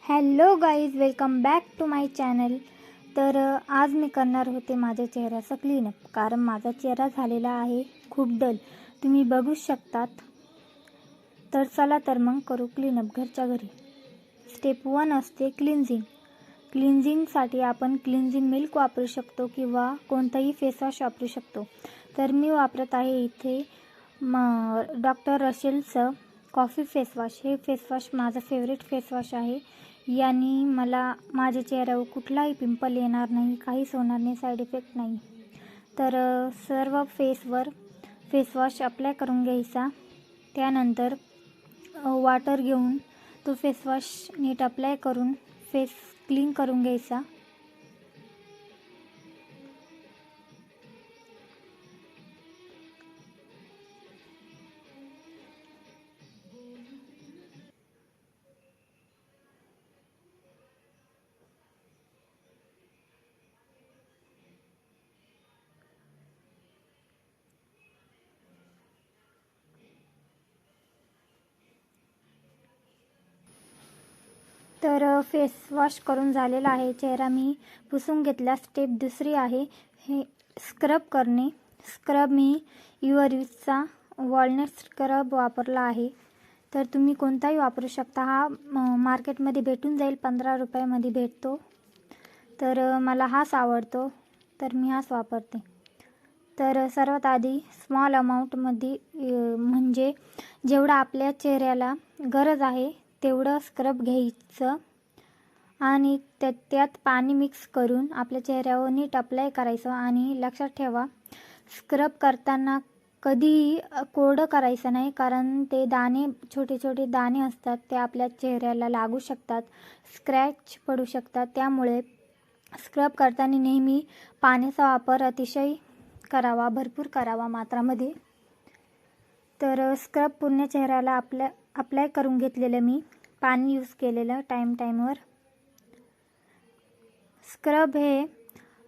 Hello guys, welcome back to my channel. तर आज मी करणार होते माझ्या चेहऱ्याचा क्लीनअप, कारण माझा चेहरा झालेला आहे खूप डल, तुम्ही बघू शकतात. तर चला तर मग करू क्लीनअप घरच्या घरी. स्टेप 1 असते क्लिन्झिंग. क्लिन्झिंगसाठी आपण क्लिन्झिंग मिल्क वापरू शकतो किंवा कोणताही फेसवॉश वापरू शकतो. तर मी वापरत आहे इथे डॉक्टर रसेलचं कॉफी फेसवॉश. हे फेसवॉश माझं फेवरेट फेसवॉश आहे. याने मला माझ्या चेहऱ्यावर कुठलाही पिंपल येणार नाही, काहीच होणार नाही, साईड इफेक्ट नाही. तर सर्व फेसवर फेसवॉश अप्लाय करून घ्यायचा. त्यानंतर वॉटर घेऊन तो फेसवॉश नीट अप्लाय करून फेस क्लीन करून घ्यायचा. तर फेसवॉश करून झालेला आहे. चेहरा मी पुसून घेतला. स्टेप दुसरी आहे हे स्क्रब करणे. स्क्रब मी युअरचा वॉलनट स्क्रब वापरला आहे. तर तुम्ही कोणताही वापरू शकता. हा मार्केटमध्ये भेटून जाईल, 15 रुपयामध्ये भेटतो. तर मला हाच आवडतो, तर मी हाच वापरते. तर सर्वात आधी स्मॉल अमाऊंटमध्ये, म्हणजे जेवढा आपल्या चेहऱ्याला गरज आहे तेवढं स्क्रब घ्यायचं आणि त्यात पाणी मिक्स करून आपल्या चेहऱ्यावर नीट अप्लाय करायचं. आणि लक्षात ठेवा, स्क्रब करताना कधीही कोरडं करायचं नाही, कारण ते दाणे, छोटे छोटे दाणे असतात, ते आपल्या चेहऱ्याला लागू शकतात, स्क्रॅच पडू शकतात. त्यामुळे स्क्रब करताना नेहमी पाण्याचा वापर अतिशय करावा, भरपूर करावा मात्रामध्ये. तर स्क्रब पूर्ण चेहऱ्याला अप्लाय करून घेतलेलं मी, पाणी यूज केलेलं टाईमवर. स्क्रब हे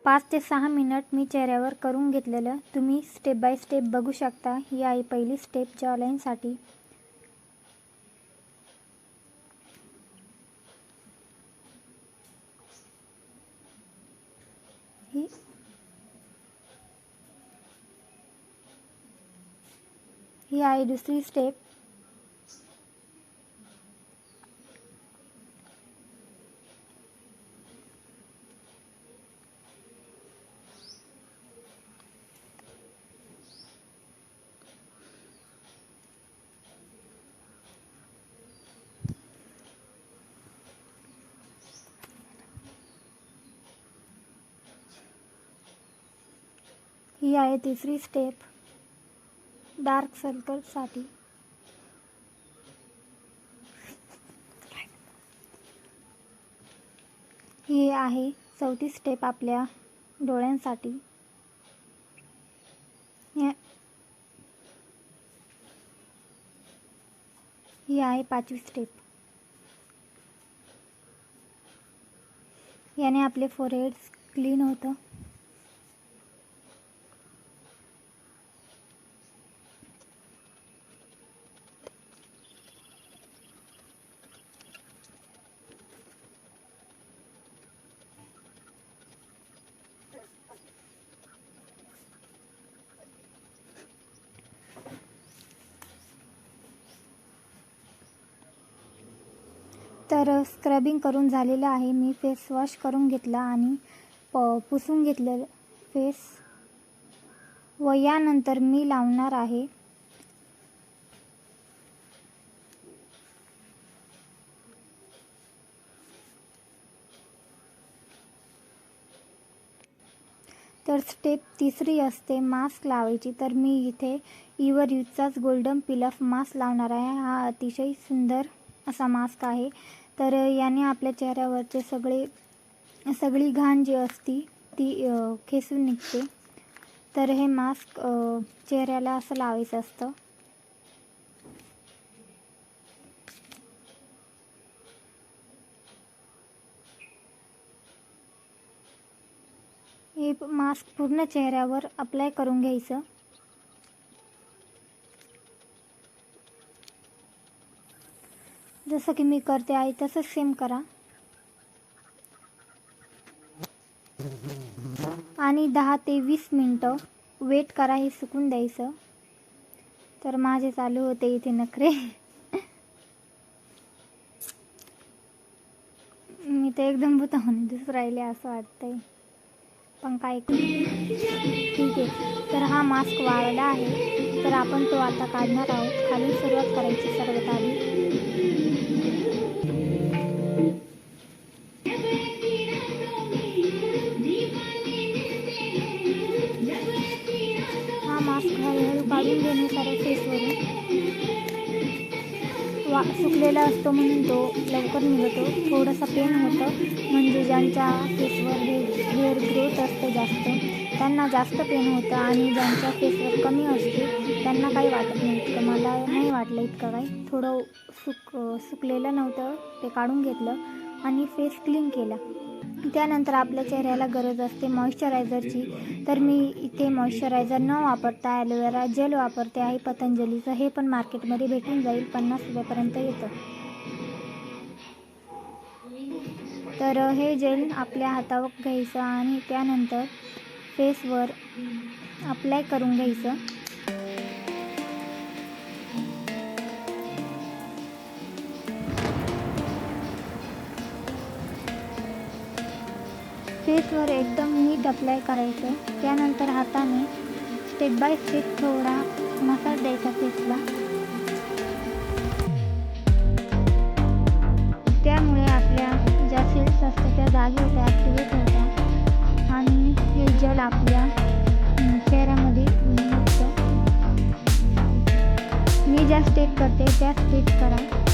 5 ते 6 मिनिट मी चेहऱ्यावर करून घेतलेलं. तुम्ही स्टेप बाय स्टेप बघू शकता. ही आहे पहिली स्टेप जॉलाईनसाठी. ही आहे दुसरी स्टेप. ही आहे तिसरी स्टेप डार्क सर्कलसाठी. ही आहे चौथी स्टेप आपल्या डोळ्यांसाठी. ही आहे 5वी स्टेप. याने आपले फोरहेड क्लीन होतं. तर स्क्रबिंग करून झालेलं आहे. मी फेस वॉश करून घेतला आणि पुसून घेतलेलं फेस. व यानंतर मी लावणार आहे तर स्टेप तिसरी असते मास्क लावायची. तर मी इथे युअरचाच गोल्डन पिलफ मास्क लावणार आहे. हा अतिशय सुंदर असा मास्क आहे. तर याने आपल्या चेहऱ्यावरचे सगळी घाण जी असती ती खेचून निघते. तर हे मास्क चेहऱ्याला असं लावायचं असतं. हे मास्क पूर्ण चेहऱ्यावर अप्लाय करून घ्यायचं. जसं की मी करते आहे तसंच सेम करा. आणि 10 ते 20 मिनटं वेट करा, हे सुकून द्यायचं. तर माझे चालू होते इथे नखरे. मी तर एकदम भूतावानी दिसून राहिले असं वाटतंय, पण काय करू. ठीक आहे, तर हा मास्क वाळला आहे, तर आपण तो आता काढणार आहोत. खाली सुरुवात करायची सर्वात आधी. हा मास्क हळूहळू काढून घेणे सर्व फेसवरून. सुकलेला असतो म्हणून तो लवकर निघतो. थोडंसं पेन होतं, म्हणजे ज्यांच्या फेसवर हेअर ग्रोथ असते जास्त त्यांना जास्त पेन होतं, आणि ज्यांच्या फेसवर कमी असते त्यांना काही वाटत नाही इतकं. मला नाही वाटलं इतकं काही. थोडं सुकलेलं नव्हतं, ते काढून घेतलं आणि फेस क्लीन केला. त्यानंतर आपल्या चेहऱ्याला गरज असते मॉइश्चरायझरची, तर मी इथे मॉइश्चरायझर न वापरता ॲलोवेरा जेल वापरते आहे पतंजलीचं. हे पण मार्केटमध्ये भेटून जाईल, 50 रुपयापर्यंत येतं. तर हे जेल आपल्या हातावर घ्यायचं आणि त्यानंतर फेसवर अप्लाय करून घ्यायचं. फेसवर एकदम नीट अप्लाय करायचं. त्यानंतर हाताने स्टेप बाय स्टेप थोडा मसाज द्यायचा फेसला. त्यामुळे आपल्या ज्या सेल्स असतात त्या जागी होत्या, ॲक्टिवेट होतात आणि हे जेल आपल्या चेहऱ्यामध्ये निघतं. मी ज्या स्टेप करते त्या स्टेप करा.